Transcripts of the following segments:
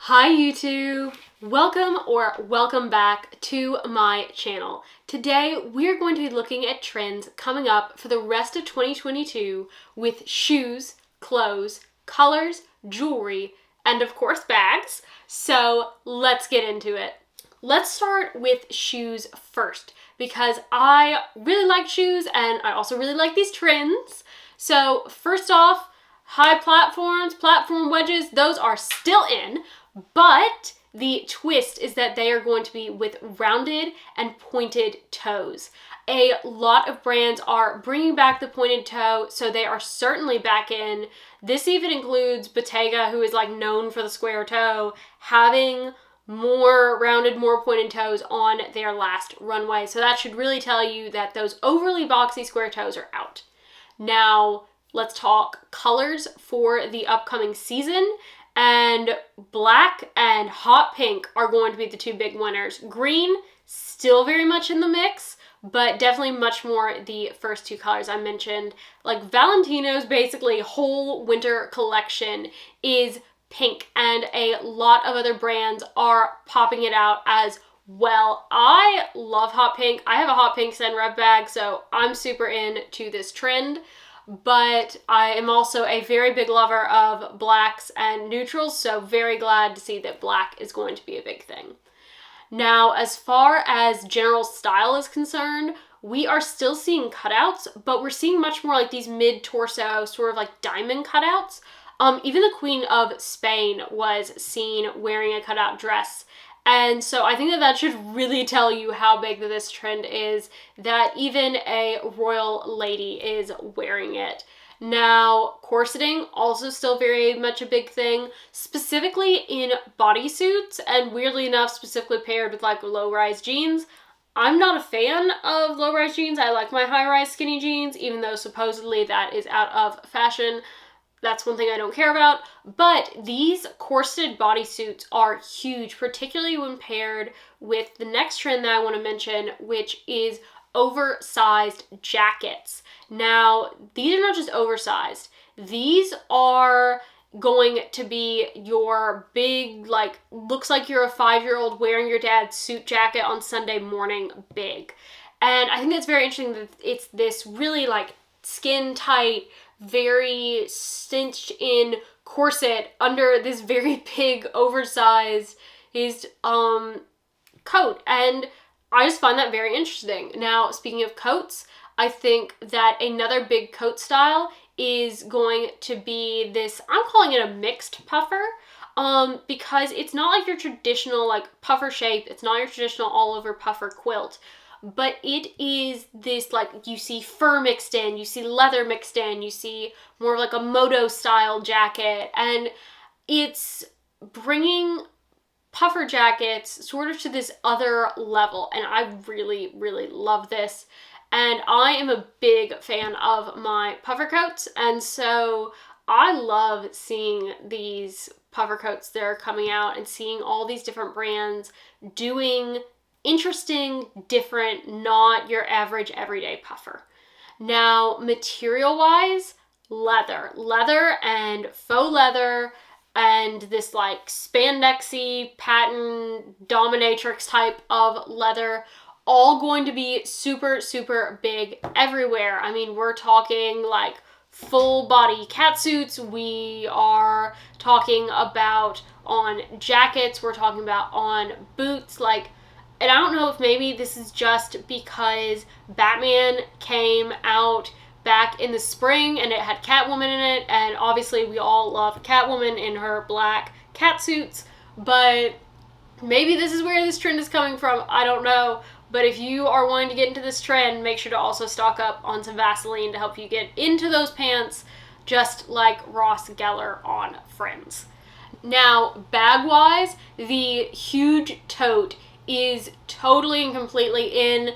Hi YouTube! Welcome back to my channel. Today we're going to be looking at trends coming up for the rest of 2022 with shoes, clothes, colors, jewelry, and of course bags. So let's get into it. Let's start with shoes first because I really like shoes and I also really like these trends. So first off, high platforms, platform wedges, those are still in. But the twist is that they are going to be with rounded and pointed toes. A lot of brands are bringing back the pointed toe, so they are certainly back in. This even includes Bottega, who is like known for the square toe, having more rounded, more pointed toes on their last runway. So that should really tell you that those overly boxy square toes are out. Now, let's talk colors for the upcoming season. And black and hot pink are going to be the two big winners. Green, still very much in the mix, but definitely much more the first two colors I mentioned. Like Valentino's basically whole winter collection is pink, and a lot of other brands are popping it out as well. I love hot pink. I have a hot pink Senreve bag, so I'm super into this trend. But I am also a very big lover of blacks and neutrals, so very glad to see that black is going to be a big thing. Now, as far as general style is concerned, we are still seeing cutouts, but we're seeing much more like these mid-torso, sort of like diamond cutouts. Even the Queen of Spain was seen wearing a cutout dress. And so I think that should really tell you how big this trend is, that even a royal lady is wearing it. Now, corseting, also still very much a big thing, specifically in bodysuits, and weirdly enough, specifically paired with like low-rise jeans. I'm not a fan of low-rise jeans. I like my high-rise skinny jeans, even though supposedly that is out of fashion. That's one thing I don't care about, but these corseted bodysuits are huge, particularly when paired with the next trend that I want to mention, which is oversized jackets. Now, these are not just oversized. These are going to be your big, like, looks like you're a 5-year-old wearing your dad's suit jacket on Sunday morning big. And I think that's very interesting that it's this really, like, skin tight, very cinched in corset under this very big oversized coat, and I just find that very interesting. Now, speaking of coats, I think that another big coat style is going to be this, I'm calling it a mixed puffer, because it's not like your traditional like puffer shape, it's not your traditional all over puffer quilt, but it is this, like, you see fur mixed in, you see leather mixed in, you see more of like a moto style jacket, and it's bringing puffer jackets sort of to this other level, and I really, really love this. And I am a big fan of my puffer coats, and so I love seeing these puffer coats that are coming out and seeing all these different brands doing interesting, different, not your average everyday puffer. Now, material-wise, leather and faux leather and this like spandexy pattern dominatrix type of leather, all going to be super, super big everywhere. I mean, we're talking like full body catsuits, we are talking about on jackets, we're talking about on boots, like. And I don't know if maybe this is just because Batman came out back in the spring and it had Catwoman in it, and obviously we all love Catwoman in her black catsuits, but maybe this is where this trend is coming from, I don't know. But if you are wanting to get into this trend, make sure to also stock up on some Vaseline to help you get into those pants, just like Ross Geller on Friends. Now, bag-wise, the huge tote is totally and completely in,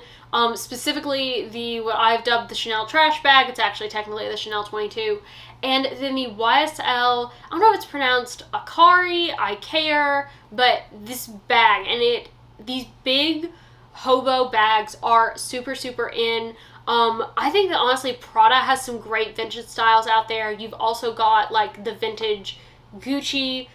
specifically the what I've dubbed the Chanel trash bag. It's actually technically the Chanel 22. And then the YSL, I don't know if it's pronounced Akari, Icare, but this bag, and these big hobo bags are super, super in. I think that honestly Prada has some great vintage styles out there. You've also got like the vintage Gucci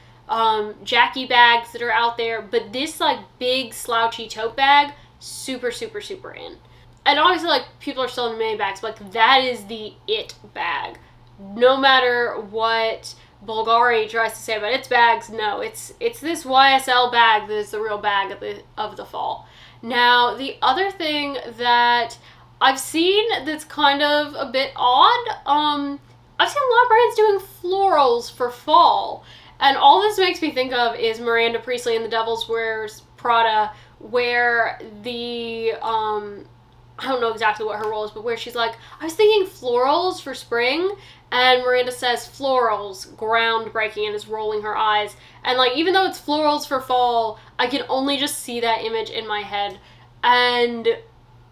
Jackie bags that are out there, but this like big slouchy tote bag, super, super, super in. And obviously, like, people are still in mini bags, but like, that is the it bag. No matter what Bulgari tries to say about its bags, no, it's this YSL bag that is the real bag of the fall. Now, the other thing that I've seen that's kind of a bit odd, I've seen a lot of brands doing florals for fall. And all this makes me think of is Miranda Priestly in The Devil Wears Prada, where the, I don't know exactly what her role is, but where she's like, I was thinking florals for spring, and Miranda says florals, groundbreaking, and is rolling her eyes. And like, even though it's florals for fall, I can only just see that image in my head. And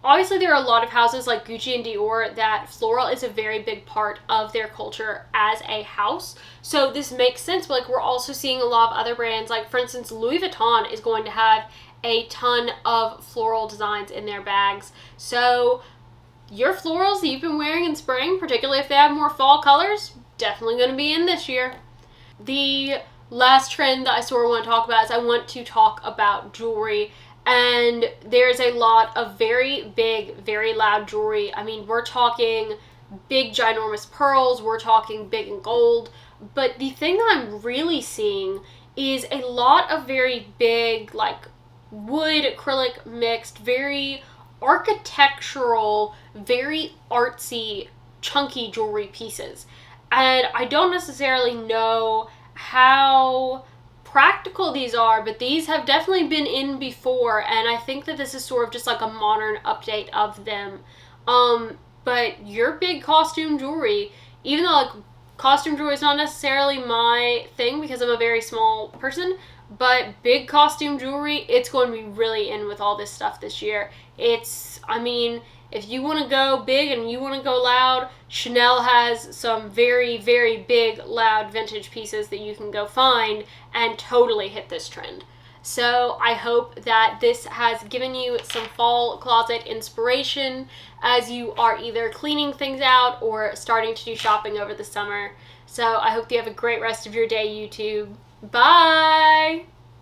obviously there are a lot of houses like Gucci and Dior that floral is a very big part of their culture as a house. So this makes sense, but like, we're also seeing a lot of other brands, like for instance, Louis Vuitton is going to have a ton of floral designs in their bags. So your florals that you've been wearing in spring, particularly if they have more fall colors, definitely going to be in this year. The last trend that I sort of want to talk about is I want to talk about jewelry. And there's a lot of very big, very loud jewelry. I mean, we're talking big, ginormous pearls. We're talking big and gold. But the thing that I'm really seeing is a lot of very big, like, wood, acrylic mixed, very architectural, very artsy, chunky jewelry pieces. And I don't necessarily know how practical these are, but these have definitely been in before, and I think that this is sort of just like a modern update of them. But your big costume jewelry, even though like costume jewelry is not necessarily my thing because I'm a very small person, but big costume jewelry, it's going to be really in with all this stuff this year. I mean, if you want to go big and you want to go loud, Chanel has some very, very big, loud vintage pieces that you can go find and totally hit this trend. So I hope that this has given you some fall closet inspiration as you are either cleaning things out or starting to do shopping over the summer. So I hope you have a great rest of your day, YouTube. Bye!